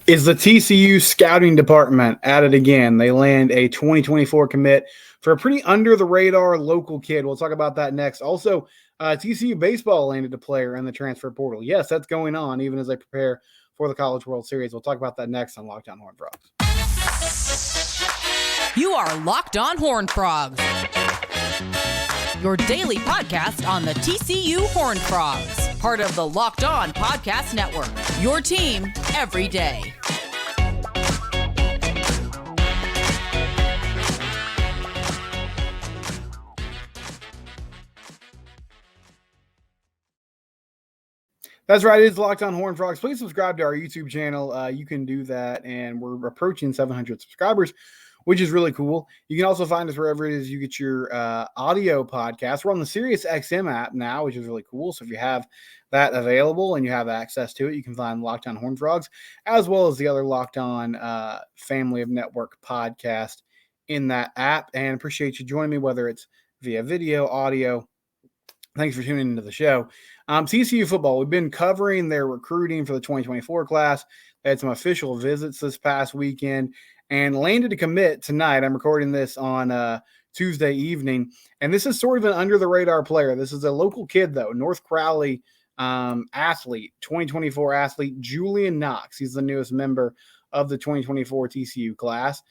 Is the TCU scouting department at it again? They land a 2024 commit for a pretty under the radar local kid. We'll talk about that next. Also, TCU baseball landed a player in the transfer portal. Yes, that's going on even as they prepare for the College World Series. We'll talk about that next on Locked On Horned Frogs. You are Locked On Horned Frogs, your daily podcast on the TCU Horned Frogs, part of the Locked On Podcast Network, your team every day. That's right. It's Locked On Horned Frogs. Please subscribe to our YouTube channel. You can do that, and we're approaching 700 subscribers, which is really cool. You can also find us wherever it is you get your audio podcast. We're on the SiriusXM app now, which is really cool. So if you have that available and you have access to it, you can find Locked On Horned Frogs, as well as the other Locked On Family of Network podcast in that app. And appreciate you joining me, whether it's via video, audio. Thanks for tuning into the show. TCU football, we've been covering their recruiting for the 2024 class. They had some official visits this past weekend and landed a commit tonight. I'm recording this on Tuesday evening, and this is sort of an under-the-radar player. This is a local kid, though, North Crowley athlete, 2024 athlete, Julian Knox. He's the newest member of the 2024 TCU class.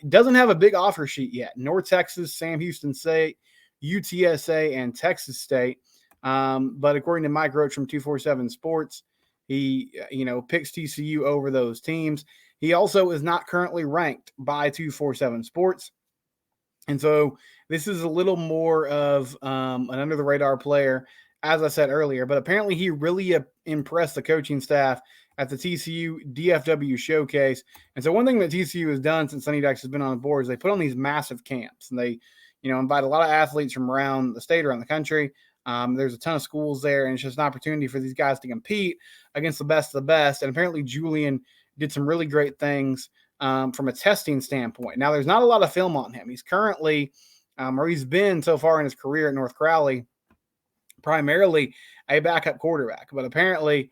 Doesn't have a big offer sheet yet. North Texas, Sam Houston State, UTSA, and Texas State. But according to Mike Roach from 247 Sports, he, picks TCU over those teams. He also is not currently ranked by 247 Sports. And so this is a little more of an under-the-radar player, as I said earlier. But apparently he really impressed the coaching staff at the TCU DFW showcase. And so one thing that TCU has done since Sonny Dykes has been on the board is they put on these massive camps. And they invite a lot of athletes from around the state, around the country. There's a ton of schools there, and it's just an opportunity for these guys to compete against the best of the best. And apparently Julian did some really great things from a testing standpoint. Now, there's not a lot of film on him. He's currently, or he's been so far in his career at North Crowley, primarily a backup quarterback. But apparently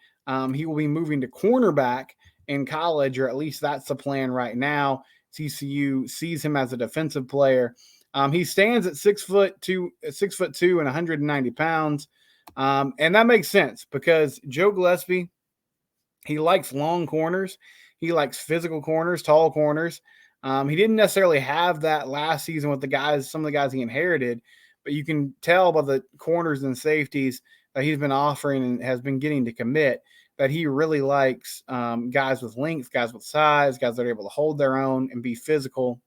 he will be moving to cornerback in college, or at least that's the plan right now. TCU sees him as a defensive player. He stands at 6'2" and 190 pounds. And that makes sense because Joe Gillespie, he likes long corners. He likes physical corners, tall corners. He didn't necessarily have that last season with some of the guys he inherited, but you can tell by the corners and safeties that he's been offering and has been getting to commit that he really likes guys with length, guys with size, guys that are able to hold their own and be physical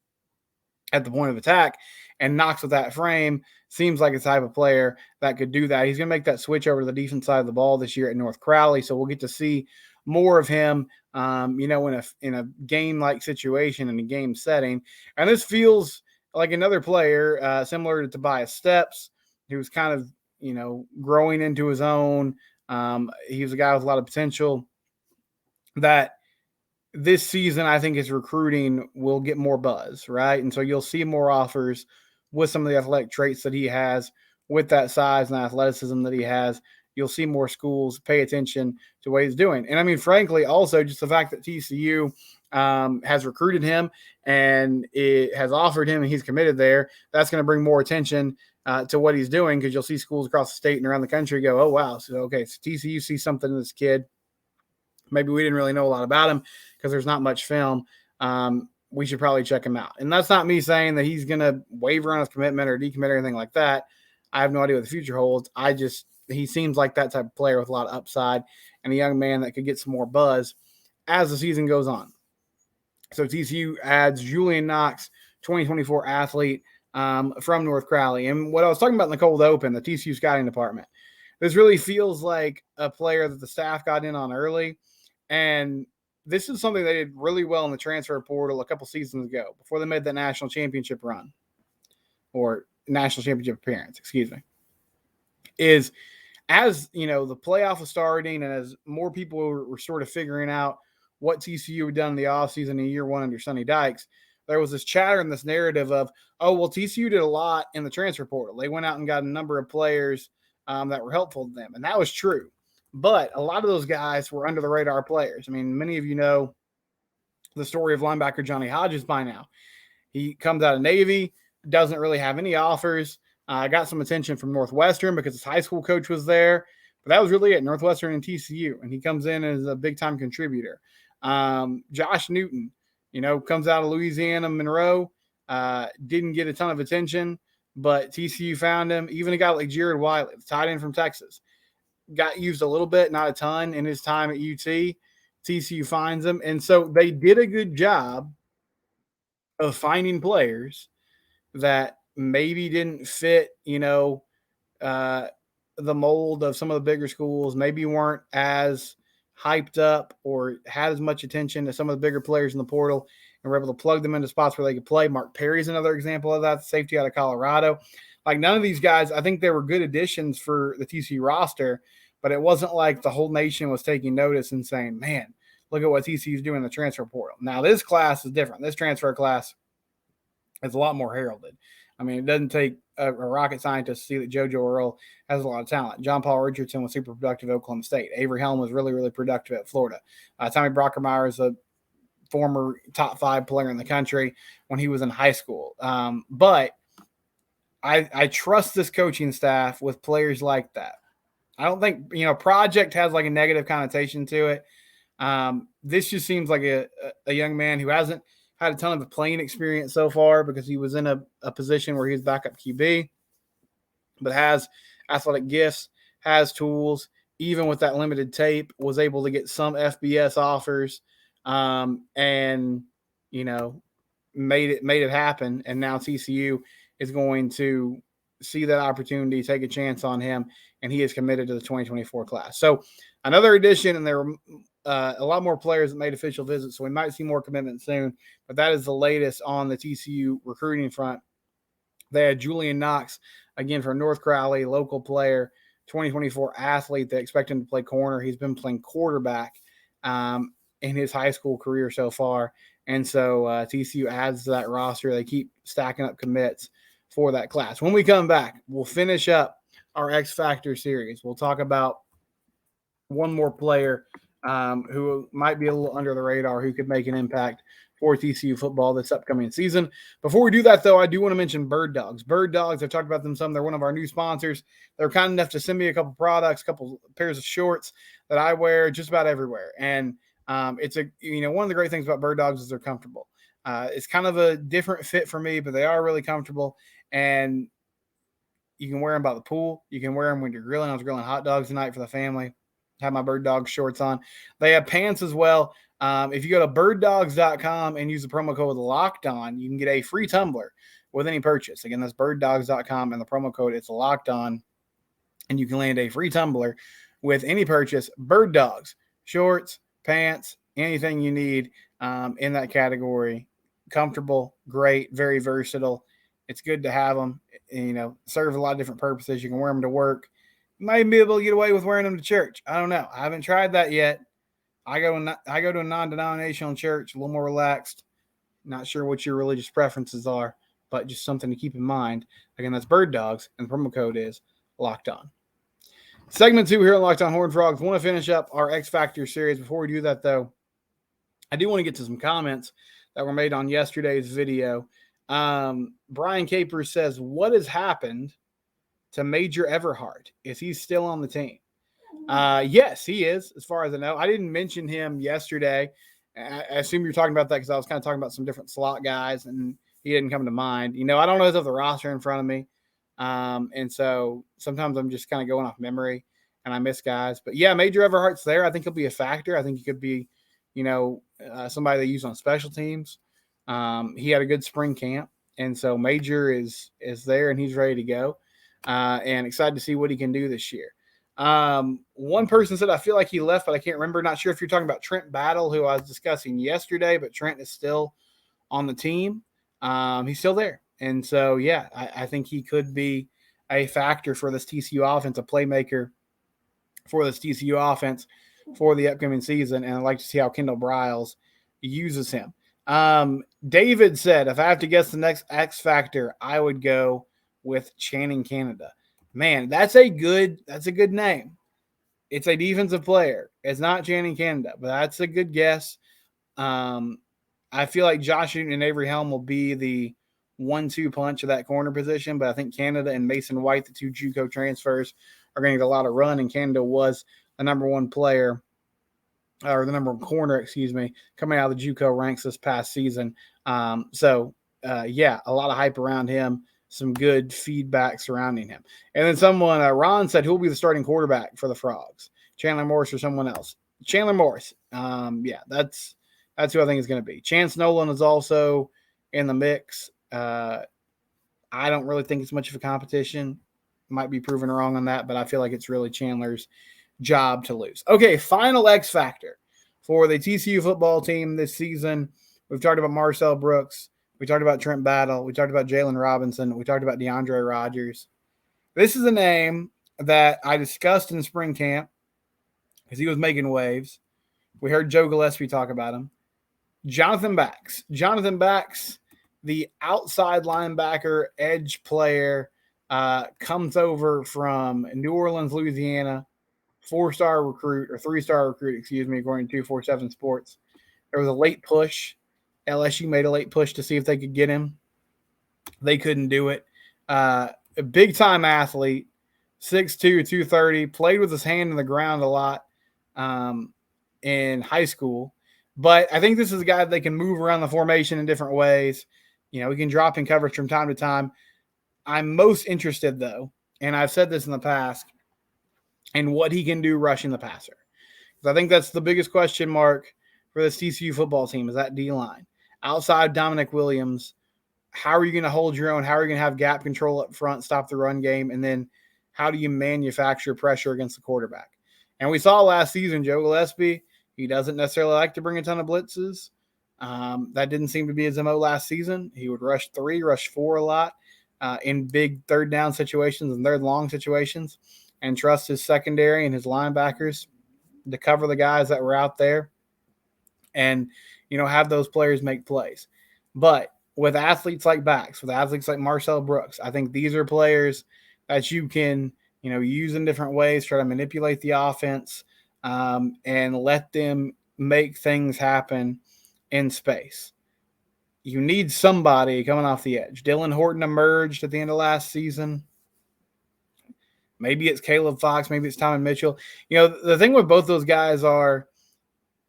at the point of attack. And Knox with that frame seems like a type of player that could do that. He's going to make that switch over to the defense side of the ball this year at North Crowley. So we'll get to see more of him, in a game-like situation, in a game setting. And this feels like another player similar to Tobias Steps, who's kind of, growing into his own. He was a guy with a lot of potential that this season, I think his recruiting will get more buzz, right? And so you'll see more offers with some of the athletic traits that he has, with that size and athleticism that he has. You'll see more schools pay attention to what he's doing. And I mean, frankly, also just the fact that TCU has recruited him and it has offered him and he's committed there, that's going to bring more attention to what he's doing, because you'll see schools across the state and around the country go, oh, wow. So TCU sees something in this kid. Maybe we didn't really know a lot about him because there's not much film. We should probably check him out. And that's not me saying that he's going to waver on his commitment or decommit or anything like that. I have no idea what the future holds. He seems like that type of player with a lot of upside and a young man that could get some more buzz as the season goes on. So TCU adds Julian Knox, 2024 athlete from North Crowley. And what I was talking about in the cold open, the TCU scouting department, this really feels like a player that the staff got in on early. And this is something they did really well in the transfer portal a couple seasons ago before they made the national championship run, or national championship appearance, excuse me, is as, the playoff was starting and as more people were sort of figuring out what TCU had done in the offseason in year one under Sonny Dykes, there was this chatter and this narrative of, oh, well, TCU did a lot in the transfer portal. They went out and got a number of players that were helpful to them. And that was true. But a lot of those guys were under the radar players. I mean, many of you know the story of linebacker Johnny Hodges by now. He comes out of Navy, doesn't really have any offers. Got some attention from Northwestern because his high school coach was there. But that was really it, Northwestern and TCU. And he comes in as a big-time contributor. Josh Newton, comes out of Louisiana, Monroe. Didn't get a ton of attention, but TCU found him. Even a guy like Jared Wiley, the tight end from Texas, got used a little bit, not a ton, in his time at UT. TCU finds him. And so they did a good job of finding players that maybe didn't fit, the mold of some of the bigger schools, maybe weren't as hyped up or had as much attention as some of the bigger players in the portal, and were able to plug them into spots where they could play. Mark Perry's another example of that, safety out of Colorado. Like, none of these guys, I think they were good additions for the TCU roster, but it wasn't like the whole nation was taking notice and saying, man, look at what TCU is doing in the transfer portal. Now, this class is different. This transfer class is a lot more heralded. I mean, it doesn't take a rocket scientist to see that JoJo Earl has a lot of talent. John Paul Richardson was super productive at Oklahoma State. Avery Helm was really, really productive at Florida. Tommy Brockermeyer is a former top 5 player in the country when he was in high school. But I trust this coaching staff with players like that. I don't think, project has like a negative connotation to it. This just seems like a young man who hasn't had a ton of playing experience so far because he was in a position where he was backup QB, but has athletic gifts, has tools, even with that limited tape, was able to get some FBS offers, and, made it happen. And now TCU is going to see that opportunity, take a chance on him, and he is committed to the 2024 class. So another addition, and there were a lot more players that made official visits, so we might see more commitment soon. But that is the latest on the TCU recruiting front. They had Julian Knox, again, from North Crowley, local player, 2024 athlete. They expect him to play corner. He's been playing quarterback in his high school career so far. And so TCU adds to that roster. They keep stacking up commits for that class. When we come back, we'll finish up our X Factor series. We'll talk about one more player who might be a little under the radar, who could make an impact for TCU football this upcoming season. Before we do that, though, I do want to mention Birddogs. Birddogs, I've talked about them some. They're one of our new sponsors. They're kind enough to send me a couple products, a couple pairs of shorts that I wear just about everywhere. And it's one of the great things about Birddogs is they're comfortable. It's kind of a different fit for me, but they are really comfortable. And you can wear them by the pool. You can wear them when you're grilling. I was grilling hot dogs tonight for the family. Have my Birddog shorts on. They have pants as well. If you go to birddogs.com and use the promo code LOCKEDON, you can get a free tumbler with any purchase. Again, that's birddogs.com, and the promo code it's LOCKEDON, and you can land a free tumbler with any purchase. Birddogs, shorts, pants, anything you need in that category. Comfortable, great, very versatile. It's good to have them. Serve a lot of different purposes. You can wear them to work. You might be able to get away with wearing them to church. I don't know. I haven't tried that yet. I go to a non-denominational church, a little more relaxed. Not sure what your religious preferences are, but just something to keep in mind. Again, that's Birddogs, and the promo code is Locked On. Segment 2 here on Locked On Horned Frogs. Want to finish up our X Factor series. Before we do that, though, I do want to get to some comments that were made on yesterday's video. Brian Capers says, what has happened to Major Everhart? Is he still on the team? Yes, he is, as far as I know. I didn't mention him yesterday. I assume you're talking about that because I was kind of talking about some different slot guys, and he didn't come to mind. I don't always have the roster in front of me. And so sometimes I'm just kind of going off memory, and I miss guys. But, yeah, Major Everhart's there. I think he'll be a factor. I think he could be, somebody they use on special teams. He had a good spring camp, and so Major is there, and he's ready to go. And excited to see what he can do this year. One person said, I feel like he left, but I can't remember. Not sure if you're talking about Trent Battle, who I was discussing yesterday, but Trent is still on the team. He's still there. And so, yeah, I think he could be a factor for this TCU offense, a playmaker for this TCU offense for the upcoming season. And I'd like to see how Kendall Briles uses him. David said, if I have to guess the next X factor, I would go with Channing Canada. Man, that's a good name. It's a defensive player. It's not Channing Canada, but that's a good guess. I feel like Josh Newton and Avery Helm will be the 1-2 punch of that corner position, but I think Canada and Mason White, the 2 JUCO transfers, are going to get a lot of run, and Canada was the number 1 player, or the number 1 corner, coming out of the JUCO ranks this past season. A lot of hype around him, some good feedback surrounding him. And then someone, Ron said, who will be the starting quarterback for the Frogs? Chandler Morris or someone else? Chandler Morris. That's who I think is going to be. Chance Nolan is also in the mix. I don't really think it's much of a competition. Might be proven wrong on that, but I feel like it's really Chandler's job to lose. Okay, final X factor for the TCU football team this season. We've talked about Marcel Brooks. We talked about Trent Battle. We talked about Jalen Robinson. We talked about DeAndre Rogers. This is a name that I discussed in spring camp because he was making waves. We heard Joe Gillespie talk about him. Jonathan Bax. Jonathan Bax, the outside linebacker, edge player, comes over from New Orleans, Louisiana, 4-star recruit, or 3-star recruit, according to 247 Sports. There was a late push. LSU made a late push to see if they could get him. They couldn't do it. A big-time athlete, 6'2", 230, played with his hand in the ground a lot in high school. But I think this is a guy that they can move around the formation in different ways. He can drop in coverage from time to time. I'm most interested, though, and I've said this in the past, in what he can do rushing the passer. Because I think that's the biggest question mark for this TCU football team is that D-line. Outside Dominic Williams, how are you going to hold your own? How are you going to have gap control up front, stop the run game? And then how do you manufacture pressure against the quarterback? And we saw last season, Joe Gillespie, he doesn't necessarily like to bring a ton of blitzes. That didn't seem to be his MO last season. He would rush 3, rush 4 a lot in big third down situations and third long situations, and trust his secondary and his linebackers to cover the guys that were out there and, have those players make plays. But with athletes like Bax, with athletes like Marcel Brooks, I think these are players that you can, use in different ways, try to manipulate the offense and let them make things happen in space. You need somebody coming off the edge. Dylan Horton emerged at the end of last season. Maybe it's Caleb Fox. Maybe it's Tommy Mitchell. The thing with both those guys are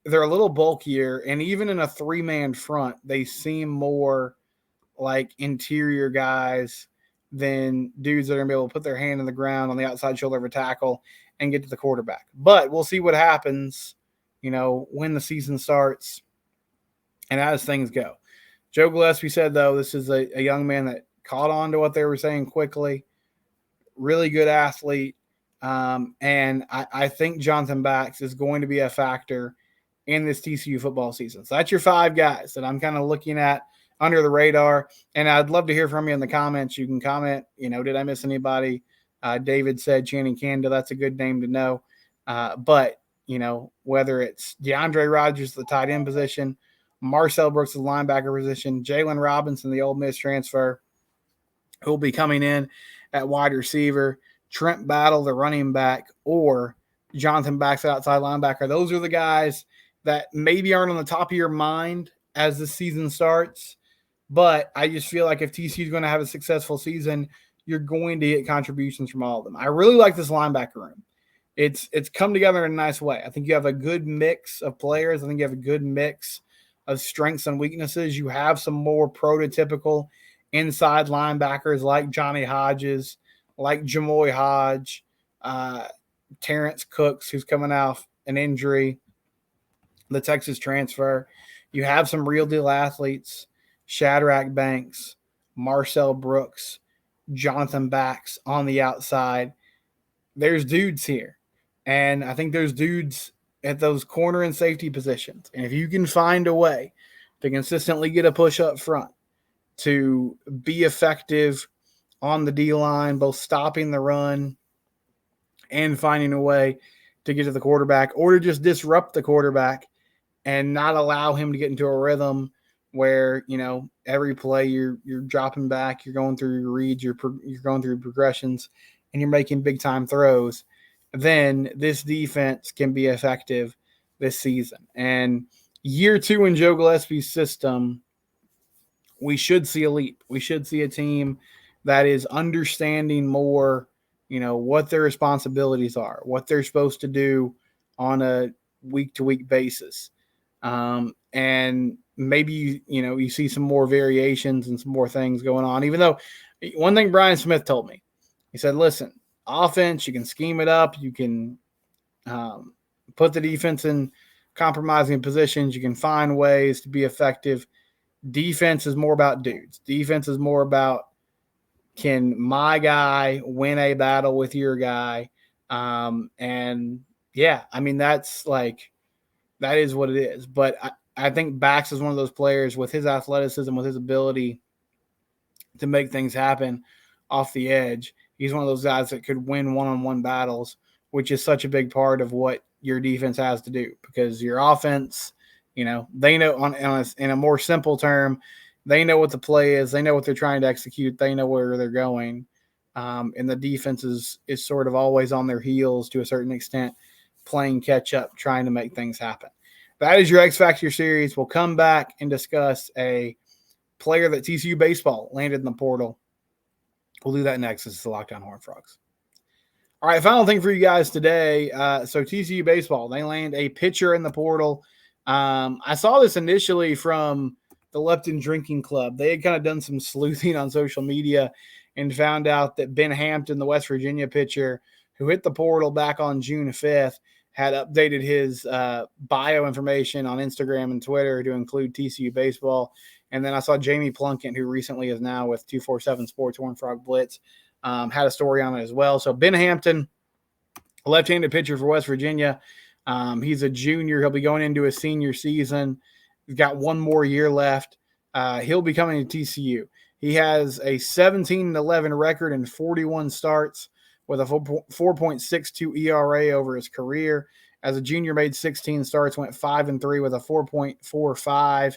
they're a little bulkier, and even in a 3-man front, they seem more like interior guys than dudes that are going to be able to put their hand in the ground on the outside shoulder of a tackle and get to the quarterback. But we'll see what happens, when the season starts and as things go. Joe Gillespie said, though, this is a young man that caught on to what they were saying quickly, really good athlete, and I think Jonathan Bax is going to be a factor in this TCU football season. So that's your 5 guys that I'm kind of looking at under the radar, and I'd love to hear from you in the comments. You can comment, did I miss anybody? David said Channing Canada, that's a good name to know. But, whether it's DeAndre Rogers, the tight end position, Marcel Brooks, the linebacker position, Jalen Robinson, the Ole Miss transfer, who will be coming in at wide receiver, Trent Battle, the running back, or Jonathan Bax, the outside linebacker. Those are the guys that maybe aren't on the top of your mind as the season starts. But I just feel like if TCU is going to have a successful season, you're going to get contributions from all of them. I really like this linebacker room. It's come together in a nice way. I think you have a good mix of players. I think you have a good mix of strengths and weaknesses. You have some more prototypical inside linebackers like Johnny Hodges, like Jamoy Hodge, Terrence Cooks, who's coming off an injury, the Texas transfer. You have some real deal athletes, Shadrack Banks, Marcel Brooks, Jonathan Bax on the outside. There's dudes here. And I think there's dudes at those corner and safety positions. And if you can find a way to consistently get a push up front, to be effective on the D-line, both stopping the run and finding a way to get to the quarterback, or to just disrupt the quarterback and not allow him to get into a rhythm where, every play you're dropping back, you're going through your reads, you're going through progressions, and you're making big-time throws, then this defense can be effective this season. And year 2 in Joe Gillespie's system, we should see a leap. We should see a team that is understanding more, what their responsibilities are, what they're supposed to do on a week-to-week basis. And maybe, you see some more variations and some more things going on, even though one thing Brian Smith told me, he said, listen, offense, you can scheme it up. You can put the defense in compromising positions. You can find ways to be effective. Defense is more about dudes. Defense is more about, can my guy win a battle with your guy? And yeah, I mean, that is what it is. But I think Bax is one of those players with his athleticism, with his ability to make things happen off the edge. He's one of those guys that could win one-on-one battles, which is such a big part of what your defense has to do, because your offense, they know in a more simple term, they know what the play is. They know what they're trying to execute. They know where they're going. And the defense is sort of always on their heels to a certain extent, playing catch up, trying to make things happen. That is your X Factor series. We'll come back and discuss a player that TCU baseball landed in the portal. We'll do that next. This is the Locked On Horned Frogs. All right, final thing for you guys today. So TCU baseball, they land a pitcher in the portal. I saw this initially from the Lepton Drinking Club. They had kind of done some sleuthing on social media and found out that Ben Hampton, the West Virginia pitcher who hit the portal back on June 5th, had updated his bio information on Instagram and Twitter to include TCU baseball. And then I saw Jamie Plunkett, who recently is now with 247 Sports Horned Frog Blitz, had a story on it as well. So Ben Hampton, a left-handed pitcher for West Virginia. He's a junior. He'll be going into his senior season. He's got one more year left. He'll be coming to TCU. He has a 17-11 record and 41 starts with a 4.62 ERA over his career. As a junior, made 16 starts, went 5-3 with a 4.45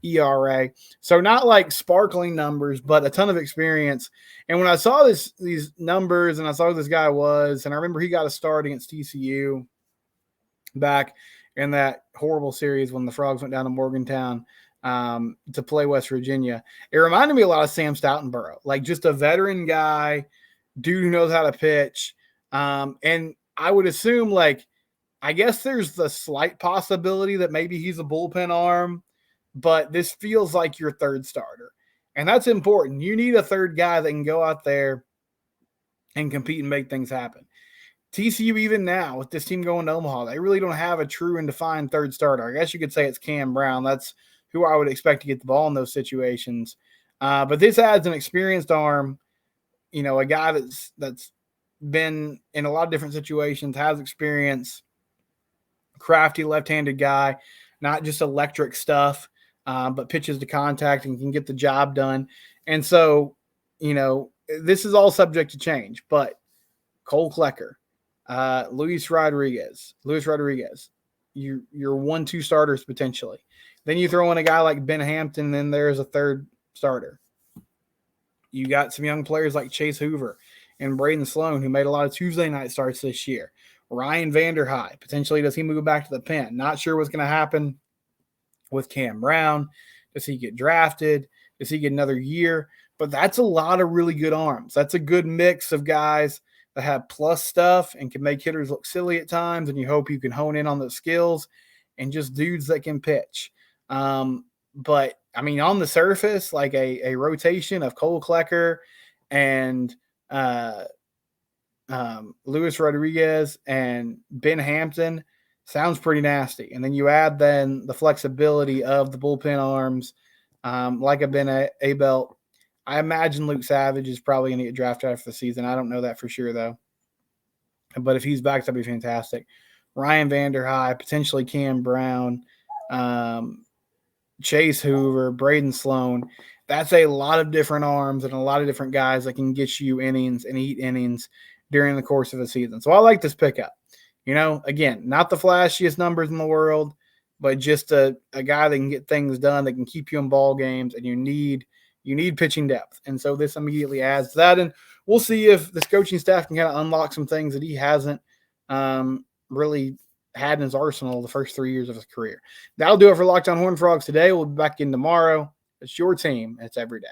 ERA. So not like sparkling numbers, but a ton of experience. And when I saw these numbers and I saw who this guy was, and I remember he got a start against TCU back in that horrible series when the Frogs went down to Morgantown to play West Virginia. It reminded me a lot of Sam Stoutenborough, like just a veteran guy, dude who knows how to pitch. And I would assume, I guess there's the slight possibility that maybe he's a bullpen arm, but this feels like your third starter. And that's important. You need a third guy that can go out there and compete and make things happen. TCU, even now, with this team going to Omaha, they really don't have a true and defined third starter. I guess you could say it's Cam Brown. That's who I would expect to get the ball in those situations. But this adds an experienced arm, a guy that's been in a lot of different situations, has experience, crafty left-handed guy, not just electric stuff, but pitches to contact and can get the job done. And so, this is all subject to change, but Cole Klecker, Luis Rodriguez, your 1-2 starters potentially. Then you throw in a guy like Ben Hampton, then there's a third starter. You got some young players like Chase Hoover and Braden Sloan, who made a lot of Tuesday night starts this year. Ryan Vanderhei, potentially, does he move back to the pen? Not sure what's going to happen with Cam Brown. Does he get drafted? Does he get another year? But that's a lot of really good arms. That's a good mix of guys that have plus stuff and can make hitters look silly at times, and you hope you can hone in on those skills, and just dudes that can pitch. But, I mean, on the surface, like a rotation of Cole Klecker and Luis Rodriguez and Ben Hampton sounds pretty nasty. And then you add then the flexibility of the bullpen arms, like a Ben Abelt. I imagine Luke Savage is probably going to get drafted after the season. I don't know that for sure, though. But if he's back, that'd be fantastic. Ryan Vanderhei, potentially Cam Brown, Chase Hoover, Braden Sloan. That's a lot of different arms and a lot of different guys that can get you innings and eat innings during the course of a season. So I like this pickup. Again, not the flashiest numbers in the world, but just a guy that can get things done, that can keep you in ball games, and you need pitching depth. And so this immediately adds to that. And we'll see if this coaching staff can kind of unlock some things that he hasn't really had in his arsenal the first 3 years of his career. That'll do it for Locked On Horned Frogs today. We'll be back in tomorrow. It's your team. It's every day.